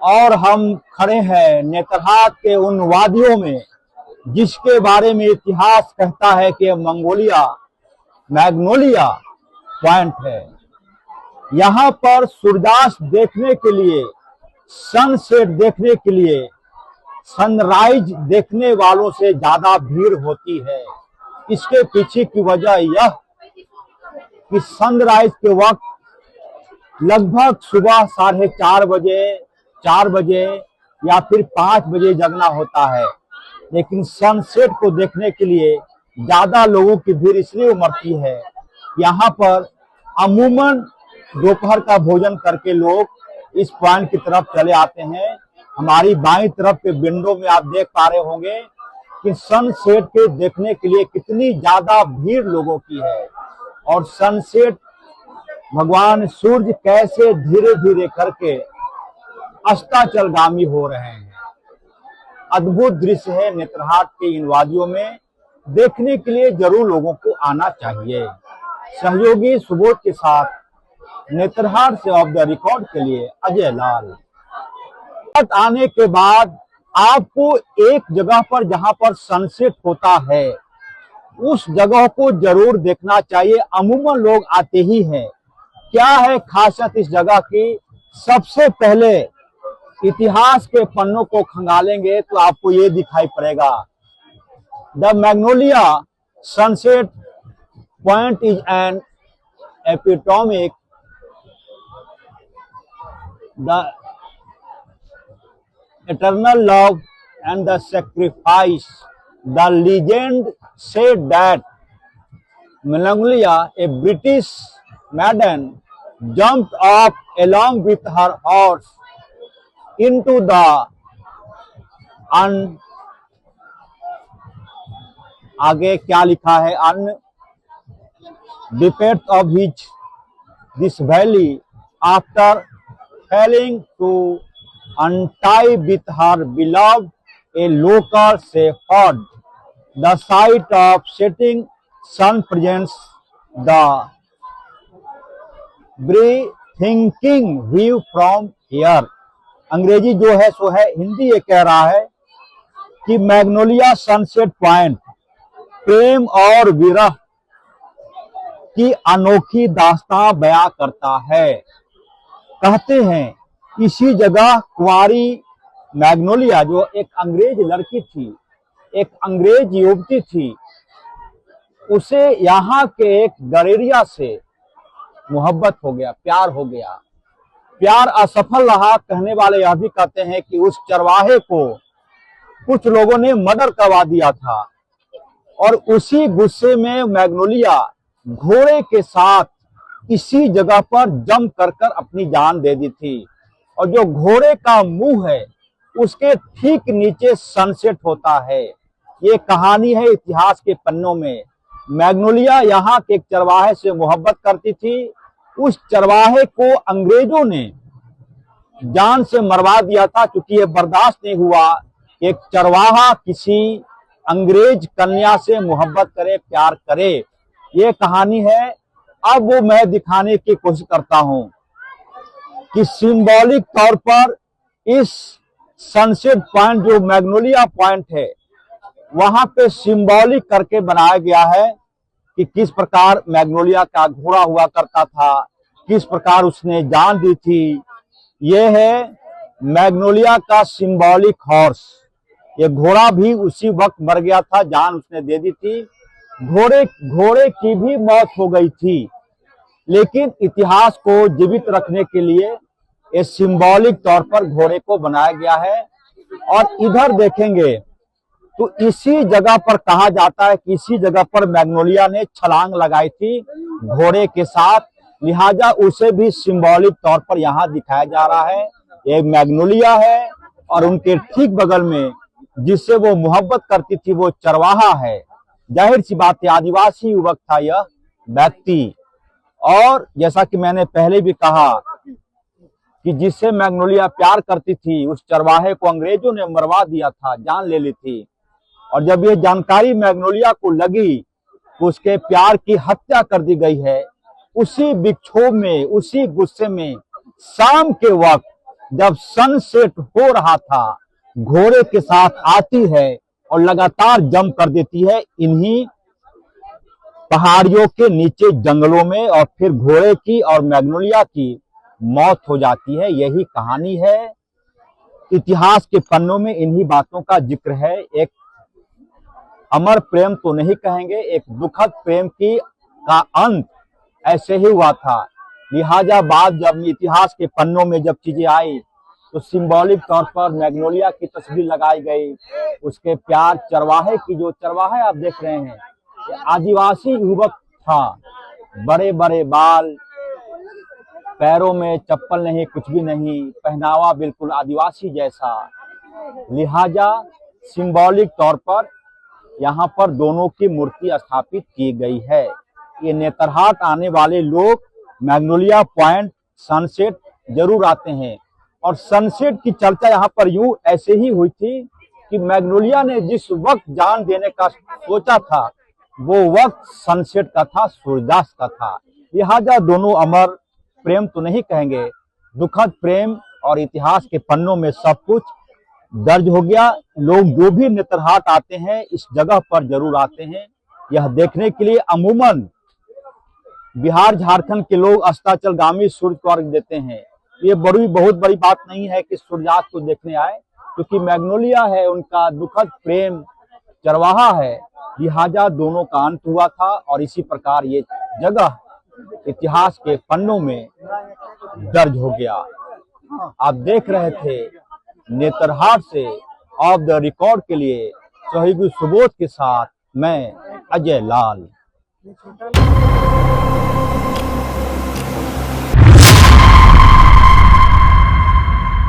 और हम खड़े हैं नेतरहाट के उन वादियों में जिसके बारे में इतिहास कहता है कि मैग्नोलिया पॉइंट है। यहाँ पर सूर्यास्त देखने के लिए, सनसेट देखने के लिए, सनराइज देखने वालों से ज्यादा भीड़ होती है। इसके पीछे की वजह यह कि सनराइज के वक्त लगभग सुबह 4:30 बजे या फिर 5 बजे जगना होता है, लेकिन सनसेट को देखने के लिए ज्यादा लोगों की भीड़ इसलिए उमड़ती है। यहाँ पर अमूमन दोपहर का भोजन करके लोग इस पॉइंट की तरफ चले आते हैं। हमारी बाईं तरफ के विंडो में आप देख पा रहे होंगे कि सनसेट के देखने के लिए कितनी ज्यादा भीड़ लोगों की है और सनसेट भगवान सूर्य कैसे धीरे धीरे करके अस्ताचलगामी हो रहे हैं। अद्भुत दृश्य है नेतरहाट के इन वादियों में, देखने के लिए जरूर लोगों को आना चाहिए। सहयोगी सुबोध के साथ नेतरहाट से ऑफ द रिकॉर्ड के लिए अजय लाल। आने के बाद आपको एक जगह पर जहां पर सनसेट होता है उस जगह को जरूर देखना चाहिए। अमूमन लोग आते ही हैं। क्या है खासियत इस जगह की? सबसे पहले इतिहास के पन्नों को खंगालेंगे तो आपको ये दिखाई पड़ेगा, the Magnolia Sunset Point is an epitomic the eternal love and the sacrifice. The legend said that Magnolia, a British maiden, jumped off along with her horse into the आगे क्या लिखा है, depths of this valley after failing to untie with her beloved a local shepherd. The sight of setting sun presents the breathtaking view from here. अंग्रेजी जो है सो है, हिंदी ये कह रहा है कि मैग्नोलिया सनसेट पॉइंट प्रेम और विरह की अनोखी दास्तां बयां करता है। कहते हैं इसी जगह कुंवारी मैग्नोलिया, जो एक अंग्रेज लड़की थी, एक अंग्रेज युवती थी, उसे यहाँ के एक गडेरिया से मोहब्बत हो गया, प्यार हो गया। प्यार असफल रहा। कहने वाले यह भी कहते हैं कि उस चरवाहे को कुछ लोगों ने मर्डर करवा दिया था और उसी गुस्से में मैग्नोलिया घोड़े के साथ इसी जगह पर जम कर अपनी जान दे दी थी। और जो घोड़े का मुंह है उसके ठीक नीचे सनसेट होता है। ये कहानी है इतिहास के पन्नों में। मैग्नोलिया यहाँ के एक चरवाहे से मोहब्बत करती थी। उस चरवाहे को अंग्रेजों ने जान से मरवा दिया था, क्योंकि ये बर्दाश्त नहीं हुआ एक चरवाहा किसी अंग्रेज कन्या से मोहब्बत करे, प्यार करे। ये कहानी है। अब वो मैं दिखाने की कोशिश करता हूँ कि सिंबॉलिक तौर पर इस सनसेट पॉइंट जो मैग्नोलिया पॉइंट है वहां पे सिंबॉलिक करके बनाया गया है कि किस प्रकार मैग्नोलिया का घोड़ा हुआ करता था, किस प्रकार उसने जान दी थी। यह है मैग्नोलिया का सिंबॉलिक हॉर्स। ये घोड़ा भी उसी वक्त मर गया था, जान उसने दे दी थी। घोड़े की भी मौत हो गई थी, लेकिन इतिहास को जीवित रखने के लिए ये सिंबॉलिक तौर पर घोड़े को बनाया गया है। और इधर देखेंगे तो इसी जगह पर कहा जाता है कि इसी जगह पर मैग्नोलिया ने छलांग लगाई थी घोड़े के साथ, लिहाजा उसे भी सिंबॉलिक तौर पर यहाँ दिखाया जा रहा है। ये मैग्नोलिया है और उनके ठीक बगल में जिससे वो मोहब्बत करती थी वो चरवाहा है। जाहिर सी बात है आदिवासी युवक था यह व्यक्ति। और जैसा कि मैंने पहले भी कहा कि जिससे मैग्नोलिया प्यार करती थी उस चरवाहे को अंग्रेजों ने मरवा दिया था, जान ले ली थी। और जब ये जानकारी मैग्नोलिया को लगी तो उसके प्यार की हत्या कर दी गई है। उसी विक्षोभ में, उसी गुस्से में शाम के वक्त जब सनसेट हो रहा था, घोड़े के साथ आती है और लगातार जंप कर देती है इन्हीं पहाड़ियों के नीचे जंगलों में, और फिर घोड़े की और मैग्नोलिया की मौत हो जाती है। यही कहानी है, इतिहास के पन्नों में इन्हीं बातों का जिक्र है। एक अमर प्रेम तो नहीं कहेंगे, एक दुखद प्रेम की का अंत ऐसे ही हुआ था। लिहाजा बाद जब इतिहास के पन्नों में जब चीजें आई तो सिंबॉलिक तौर पर मैग्नोलिया की तस्वीर लगाई गई। उसके प्यार चरवाहे की, जो चरवाहे आप देख रहे हैं, आदिवासी युवक था, बड़े बड़े बाल, पैरों में चप्पल नहीं, कुछ भी नहीं, पहनावा बिल्कुल आदिवासी जैसा। लिहाजा सिंबॉलिक तौर पर यहाँ पर दोनों की मूर्ति स्थापित की गई है। ये नेतरहाट आने वाले लोग मैग्नोलिया पॉइंट सनसेट जरूर आते हैं, और सनसेट की चर्चा यहाँ पर यूं ऐसे ही हुई थी कि मैग्नोलिया ने जिस वक्त जान देने का सोचा था वो वक्त सनसेट का था, सूर्यास्त का था। लिहाजा दोनों अमर प्रेम तो नहीं कहेंगे, दुखद प्रेम, और इतिहास के पन्नों में सब कुछ दर्ज हो गया। लोग जो भी नेतरहाट आते हैं इस जगह पर जरूर आते हैं यह देखने के लिए। अमूमन बिहार झारखंड के लोग अस्ताचलगामी सूर्य को अर्घ देते हैं। ये बहुत बड़ी बात नहीं है कि सूर्यास्त को देखने आए, क्योंकि मैग्नोलिया है उनका दुखद प्रेम, चरवाहा है, लिहाजा दोनों का अंत हुआ था। और इसी प्रकार ये जगह इतिहास के पन्नों में दर्ज हो गया। आप देख रहे थे नेतरहाट से ऑफ द रिकॉर्ड के लिए सहयोगी सुबोध के साथ मैं अजय लाल।